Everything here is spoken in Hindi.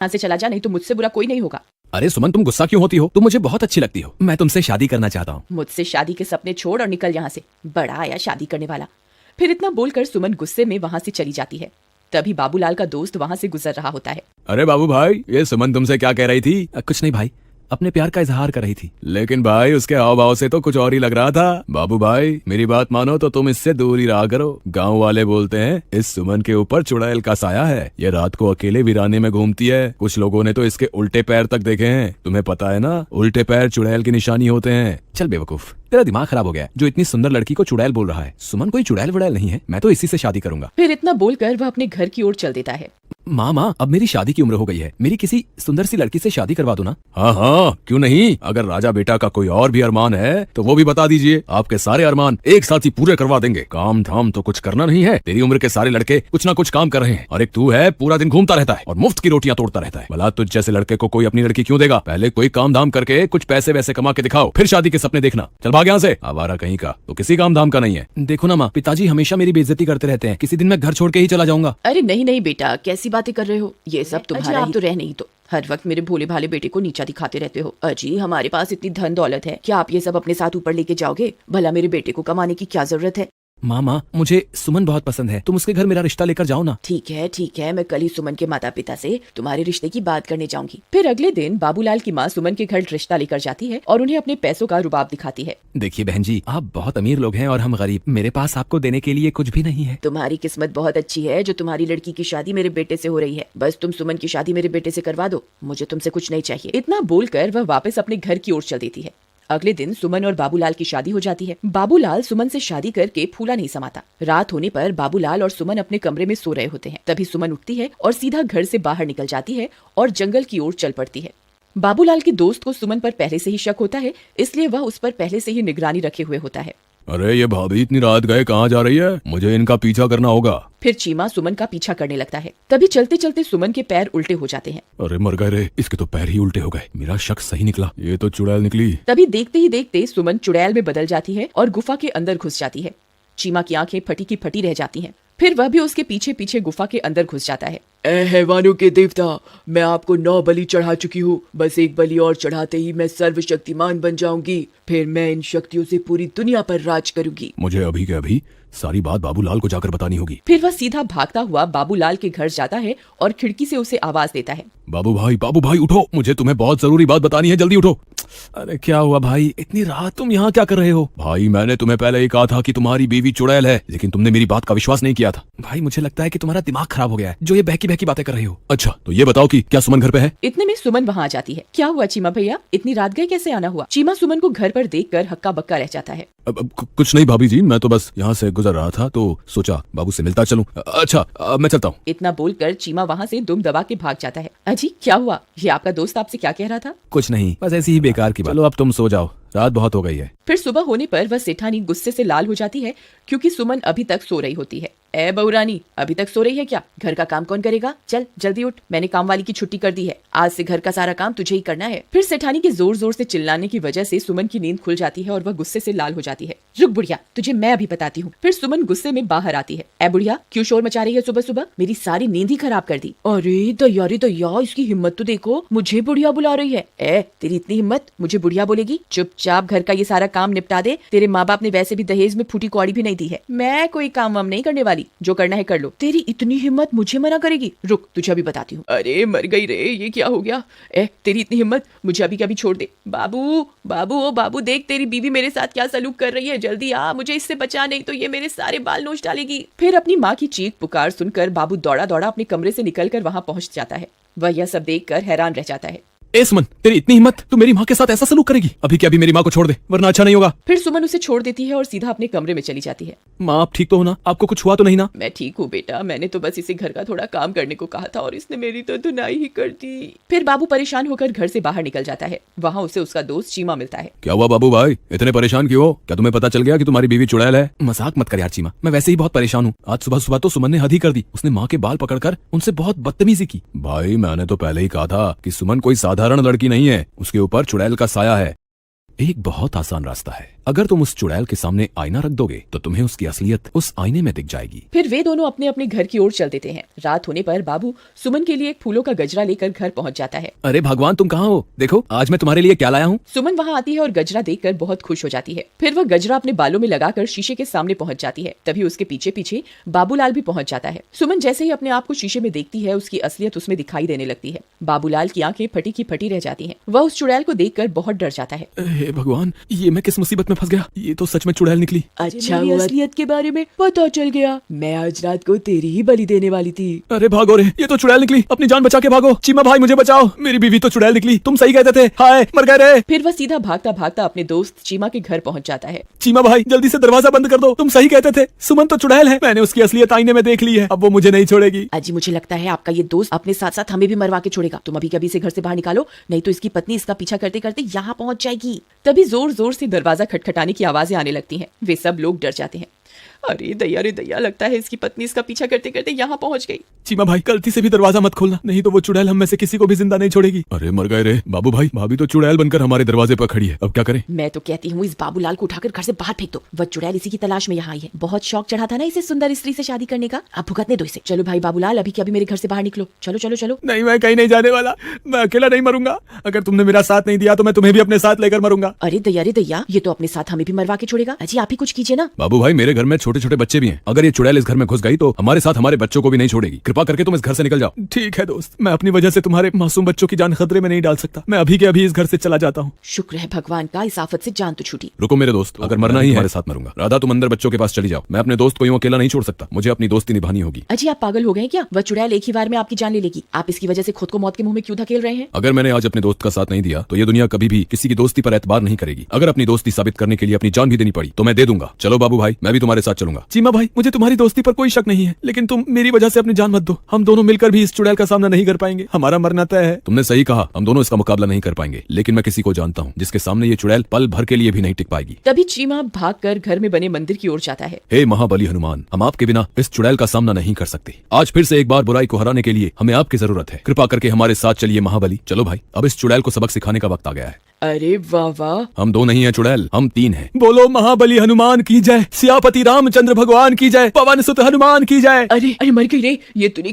यहाँ से चला जा, नहीं तो मुझसे बुरा कोई नहीं होगा। अरे सुमन, तुम गुस्सा क्यों होती हो? तुम मुझे बहुत अच्छी लगती हो। मैं तुमसे शादी करना चाहता हूँ। मुझसे शादी के सपने छोड़ और निकल यहाँ से, बड़ा आया शादी करने वाला। फिर इतना बोलकर सुमन गुस्से में वहाँ से चली जाती है। तभी बाबूलाल का दोस्त वहाँ से गुजर रहा होता है। अरे बाबू भाई, ये सुमन तुमसे क्या कह रही थी? कुछ नहीं भाई, अपने प्यार का इजहार कर रही थी। लेकिन भाई उसके हाव भाव से तो कुछ और ही लग रहा था। बाबू भाई मेरी बात मानो तो तुम इससे दूर ही रहा करो। गांव वाले बोलते हैं इस सुमन के ऊपर चुड़ैल का साया है। ये रात को अकेले वीराने में घूमती है। कुछ लोगों ने तो इसके उल्टे पैर तक देखे हैं। तुम्हें पता है ना, उल्टे पैर चुड़ैल की निशानी होते हैं। चल बेवकूफ, तेरा दिमाग खराब हो गया है। जो इतनी सुंदर लड़की को चुड़ैल बोल रहा है। सुमन कोई चुड़ैल वुड़ैल नहीं है। मैं तो इसी से शादी करूंगा। फिर इतना बोलकर वह अपने घर की ओर चल देता है। माँ, अब मेरी शादी की उम्र हो गई है। मेरी किसी सुंदर सी लड़की से शादी करवा दो ना। हाँ हाँ, क्यों नहीं। अगर राजा बेटा का कोई और भी अरमान है तो वो भी बता दीजिए। आपके सारे अरमान एक साथ ही पूरे करवा देंगे। काम धाम तो कुछ करना नहीं है। तेरी उम्र के सारे लड़के कुछ ना कुछ काम कर रहे हैं और एक तू है, पूरा दिन घूमता रहता है और मुफ्त की रोटियां तोड़ता रहता है। भला तुझ जैसे लड़के को कोई अपनी लड़की क्यों देगा? पहले कोई काम धाम करके कुछ पैसे वैसे कमा के दिखाओ, फिर शादी के सपने देखना। चल भाग यहाँ से, आवारा कहीं का। तो किसी काम धाम का नहीं है। देखो ना माँ, पिताजी हमेशा मेरी बेइज्जती करते रहते हैं। किसी दिन मैं घर छोड़ के ही चला जाऊंगा। अरे नहीं नहीं बेटा, कैसी बातें कर रहे हो? ये सब तुम्हारा आप तो रह नहीं तो हर वक्त मेरे भोले भाले बेटे को नीचा दिखाते रहते हो। अजी हमारे पास इतनी धन दौलत है, क्या आप ये सब अपने साथ ऊपर लेके जाओगे? भला मेरे बेटे को कमाने की क्या जरूरत है? मामा, मुझे सुमन बहुत पसंद है। तुम उसके घर मेरा रिश्ता लेकर जाओ ना। ठीक है, मैं कल ही सुमन के माता पिता से तुम्हारे रिश्ते की बात करने जाऊंगी। फिर अगले दिन बाबूलाल की माँ सुमन के घर रिश्ता लेकर जाती है और उन्हें अपने पैसों का रुबाब दिखाती है। देखिए बहन जी, आप बहुत अमीर लोग हैं और हम गरीब। मेरे पास आपको देने के लिए कुछ भी नहीं है। तुम्हारी किस्मत बहुत अच्छी है जो तुम्हारी लड़की की शादी मेरे बेटे से हो रही है। बस तुम सुमन की शादी मेरे बेटे से करवा दो, मुझे तुमसे कुछ नहीं चाहिए। इतना बोलकर वह वापस अपने घर की ओर चल देती है। अगले दिन सुमन और बाबूलाल की शादी हो जाती है। बाबूलाल सुमन से शादी करके फूला नहीं समाता। रात होने पर बाबूलाल और सुमन अपने कमरे में सो रहे होते हैं। तभी सुमन उठती है और सीधा घर से बाहर निकल जाती है और जंगल की ओर चल पड़ती है। बाबूलाल के दोस्त को सुमन पर पहले से ही शक होता है, इसलिए वह उस पर पहले से ही निगरानी रखे हुए होता है। अरे ये भाभी इतनी रात गए कहाँ जा रही है? मुझे इनका पीछा करना होगा। फिर चीमा सुमन का पीछा करने लगता है। तभी चलते चलते सुमन के पैर उल्टे हो जाते हैं। अरे मर गए रे, इसके तो पैर ही उल्टे हो गए। मेरा शक सही निकला, ये तो चुड़ैल निकली। तभी देखते ही देखते सुमन चुड़ैल में बदल जाती है और गुफा के अंदर घुस जाती है। चीमा की आंखें फटी की फटी रह जाती हैं। फिर वह भी उसके पीछे पीछे गुफा के अंदर घुस जाता है। ए हैवानों के देवता, मैं आपको 9 बलि चढ़ा चुकी हूँ। बस एक बलि और चढ़ाते ही मैं सर्वशक्तिमान बन जाऊंगी। फिर मैं इन शक्तियों से पूरी दुनिया पर राज करूंगी। मुझे अभी के अभी सारी बात बाबूलाल को जाकर बतानी होगी। फिर वह सीधा भागता हुआ बाबूलाल के घर जाता है और खिड़की से उसे आवाज देता है। बाबू भाई उठो, मुझे तुम्हें बहुत जरूरी बात बतानी है, जल्दी उठो। अरे क्या हुआ भाई, इतनी रात तुम यहाँ क्या कर रहे हो? भाई मैंने तुम्हें पहले ही कहा था कि तुम्हारी बीवी चुड़ैल है, लेकिन तुमने मेरी बात का विश्वास नहीं किया था। भाई मुझे लगता है कि तुम्हारा दिमाग खराब हो गया है, जो ये बहकी बहकी बातें कर रहे हो। अच्छा तो ये बताओ कि क्या सुमन घर पे है? इतने में सुमन वहाँ आ जाती है। क्या हुआ चीमा भैया, इतनी रात गए कैसे आना हुआ? चीमा सुमन को घर पर देखकर हक्का बक्का रह जाता है। अब कुछ नहीं भाभी जी, मैं तो बस यहाँ से गुजर रहा था तो सोचा बाबू से मिलता चलूं। अच्छा मैं चलता हूँ। इतना बोलकर चीमा वहाँ से दुम दबा के भाग जाता है। अजी क्या हुआ, ये आपका दोस्त आपसे क्या कह रहा था? कुछ नहीं, बस ऐसी ही बेकार की बात। चलो अब तुम सो जाओ, रात बहुत हो गई है। फिर सुबह होने पर वह सेठानी गुस्से से लाल हो जाती है क्योंकि सुमन अभी तक सो रही होती है। ए बहुरानी, अभी तक सो रही है क्या? घर का काम कौन करेगा? चल जल्दी उठ, मैंने काम वाली की छुट्टी कर दी है। आज से घर का सारा काम तुझे ही करना है। फिर सेठानी के जोर जोर से चिल्लाने की वजह से सुमन की नींद खुल जाती है और वह गुस्से से लाल हो जाती है। रुक बुढ़िया, तुझे मैं अभी बताती हूँ। फिर सुमन गुस्से में बाहर आती है। ए बुढ़िया, क्यों शोर मचा रही है सुबह सुबह? मेरी सारी नींद ही खराब कर दी। अरे दया रे दया, इसकी हिम्मत तो देखो, मुझे बुढ़िया बुला रही है। ए तेरी इतनी हिम्मत, मुझे बुढ़िया बोलेगी? चुपचाप घर का ये सारा काम निपटा दे। तेरे माँ बाप ने वैसे भी दहेज में फूटी कौड़ी भी नहीं दी है। मैं कोई काम वाम नहीं करने वाली, जो करना है कर लो। तेरी इतनी हिम्मत, मुझे मना करेगी? रुक तुझे अभी बताती हूँ। अरे मर गई रे, ये क्या हो गया? ए तेरी इतनी हिम्मत, मुझे अभी कभी छोड़ दे। बाबू बाबू ओ बाबू, देख तेरी बीवी मेरे साथ क्या सलूक कर रही है, जल्दी आ, मुझे इससे बचा, नहीं तो ये मेरे सारे बाल नोच डालेगी। फिर अपनी माँ की चीख पुकार सुनकर बाबू दौड़ा दौड़ा अपने कमरे से निकलकर वहाँ पहुँच जाता है। वह यह सब देखकर हैरान रह जाता है। ए सुमन, तेरी इतनी हिम्मत, तू मेरी माँ के साथ ऐसा सलूक करेगी? अभी के अभी मेरी माँ को छोड़ दे, वरना अच्छा नहीं होगा। फिर सुमन उसे छोड़ देती है और सीधा अपने कमरे में चली जाती है। माँ आप ठीक तो हो ना? आपको कुछ हुआ तो नहीं ना? मैं ठीक हूँ बेटा, मैंने तो बस इसे घर का थोड़ा काम करने को कहा था और इसने मेरी तो धुनाई ही कर दी। फिर बाबू परेशान होकर घर से बाहर निकल जाता है। वहाँ उसे उसका दोस्त चीमा मिलता है। क्या हुआ बाबू भाई, इतने परेशान क्यों हो? क्या तुम्हें पता चल गया कि तुम्हारी बीवी चुड़ैल है? मजाक मत कर यार चीमा, मैं वैसे ही बहुत परेशान हूँ। आज सुबह सुबह तो सुमन ने हद ही कर दी। उसने माँ के बाल पकड़कर उनसे बहुत बदतमीजी की। भाई मैंने तो पहले ही कहा था कि सुमन कोई साधारण लड़की नहीं है, उसके ऊपर चुड़ैल का साया है। एक बहुत आसान रास्ता है, अगर तुम उस चुड़ैल के सामने आईना रख दोगे तो तुम्हें उसकी असलियत उस आईने में दिख जाएगी। फिर वे दोनों अपने अपने घर की ओर चल देते हैं। रात होने पर बाबू सुमन के लिए एक फूलों का गजरा लेकर घर पहुंच जाता है। अरे भगवान, तुम कहाँ हो? देखो आज मैं तुम्हारे लिए क्या लाया हूँ। सुमन वहाँ आती है और गजरा देखकर बहुत खुश हो जाती है। फिर वह गजरा अपने बालों में लगाकर शीशे के सामने पहुंच जाती है। तभी उसके पीछे पीछे बाबूलाल भी पहुंच जाता है। सुमन जैसे ही अपने आप को शीशे में देखती है, उसकी असलियत उसमें दिखाई देने लगती है। बाबूलाल की आंखें फटी की फटी रह जाती हैं। वह उस चुड़ैल को देखकर बहुत डर जाता है। हे भगवान, ये मैं किस मुसीबत में फंस गया? ये तो सच में चुड़ैल निकली। अच्छा हुआ असलियत के बारे में पता चल गया। मैं आज रात को तेरी ही बलि देने वाली थी। अरे भागो रे, ये तो चुड़ैल निकली। अपनी जान बचा के भागो। चीमा भाई मुझे बचाओ, मेरी बीवी तो चुड़ैल निकली। तुम सही कहते थे। हाय, मर गए रे। फिर वह सीधा भागता भागता अपने दोस्त चीमा के घर पहुंच जाता है। चीमा भाई जल्दी से दरवाजा बंद कर दो। तुम सही कहते थे, सुमन तो चुड़ैल है। मैंने उसकी असलियत आईने में देख ली है। अब वो मुझे नहीं छोड़ेगी। अजी मुझे लगता है आपका ये दोस्त अपने साथ साथ हमें भी मरवा के छोड़ेगा। तुम अभी कभी से घर से बाहर निकालो, नहीं तो इसकी पत्नी इसका पीछा करते करते यहाँ पहुंच जाएगी। तभी जोर जोर से दरवाजा खटखटाने की आवाजें आने लगती हैं। वे सब लोग डर जाते हैं। अरे दैया, लगता है इसकी पत्नी इसका पीछा करते करते यहाँ पहुंच गई। चीमा भाई गलती से भी दरवाजा मत खोलना, नहीं तो वो चुड़ैल हम में से किसी को भी जिंदा नहीं छोड़ेगी। अरे मर गए रे। बाबू भाई, भाभी तो चुड़ैल बनकर हमारे दरवाजे पर खड़ी है। अब क्या करें? मैं तो कहती हूँ इस बाबूलाल को उठाकर घर से बाहर फेंक दो। वह चुड़ैल इसी की तलाश में यहाँ आई है। बहुत शौक चढ़ा था ना इसे सुंदर स्त्री से शादी करने का। अब भुगतने दो इसे। चलो भाई बाबूलाल, अभी के अभी मेरे घर से बाहर निकलो। चलो चलो चलो। नहीं, मैं कहीं नहीं जाने वाला। मैं अकेला नहीं मरूंगा। अगर तुमने मेरा साथ नहीं दिया तो मैं तुम्हें भी अपने साथ लेकर मरूंगा। अरे दैया, ये तो अपने साथ हमें भी मरवा के छोड़ेगा। अजी आप ही कुछ कीजिए ना। बाबू भाई, मेरे घर में छोटे छोटे बच्चे भी हैं। अगर ये चुड़ैल इस घर में घुस गई तो हमारे साथ हमारे बच्चों को भी नहीं छोड़ेगी। कृपा करके तुम इस घर से निकल जाओ। ठीक है दोस्त, मैं अपनी वजह से तुम्हारे मासूम बच्चों की जान खतरे में नहीं डाल सकता। मैं अभी के अभी इस घर से चला जाता हूँ। शुक्र है भगवान का, इस आफत से जान तो छूटी। रुको मेरे दोस्त, अगर मरना ही है हमारे साथ मरूंगा। राधा तुम अंदर बच्चों के पास चली जाओ। मैं अपने दोस्त को यूं अकेला नहीं छोड़ सकता। मुझे अपनी दोस्ती निभानी होगी। अजी आप पागल हो गए क्या? वह चुड़ैल एक ही बार में आपकी जान ले लेगी। आप इसकी वजह से खुद को मौत के मुंह में क्यों धकेल रहे हैं? अगर मैंने आज अपने दोस्त का साथ नहीं दिया तो ये दुनिया कभी भी किसी की दोस्ती पर एतबार नहीं करेगी। अगर अपनी दोस्ती साबित करने के लिए अपनी जान भी देनी पड़ी तो मैं दे दूंगा। चलो बाबू भाई, मैं भी तुम्हारे साथ चलूंगा। चीमा भाई, मुझे तुम्हारी दोस्ती पर कोई शक नहीं है, लेकिन तुम मेरी वजह से अपनी जान मत दो। हम दोनों मिलकर भी इस चुड़ैल का सामना नहीं कर पाएंगे। हमारा मरना तय है। तुमने सही कहा, हम दोनों इसका मुकाबला नहीं कर पाएंगे, लेकिन मैं किसी को जानता हूँ जिसके सामने ये चुड़ैल पल भर के लिए भी नहीं टिक पाएगी। तभी चीमा भागकर घर में बने मंदिर की ओर जाता है। हे महाबली हनुमान, हम आपके बिना इस चुड़ैल का सामना नहीं कर सकते। आज फिर से एक बार बुराई को हराने के लिए हमें आपकी जरूरत है। कृपा करके हमारे साथ चलिए महाबली। चलो भाई, अब इस चुड़ैल को सबक सिखाने का वक्त आ गया है। अरे वाह वाह, हम दो नहीं है चुड़ैल, हम तीन हैं। बोलो महाबली हनुमान की जय, सियापति रामचंद्र भगवान की जय, पवन सुत हनुमान की जय। अरे मर गई रे। ये तूने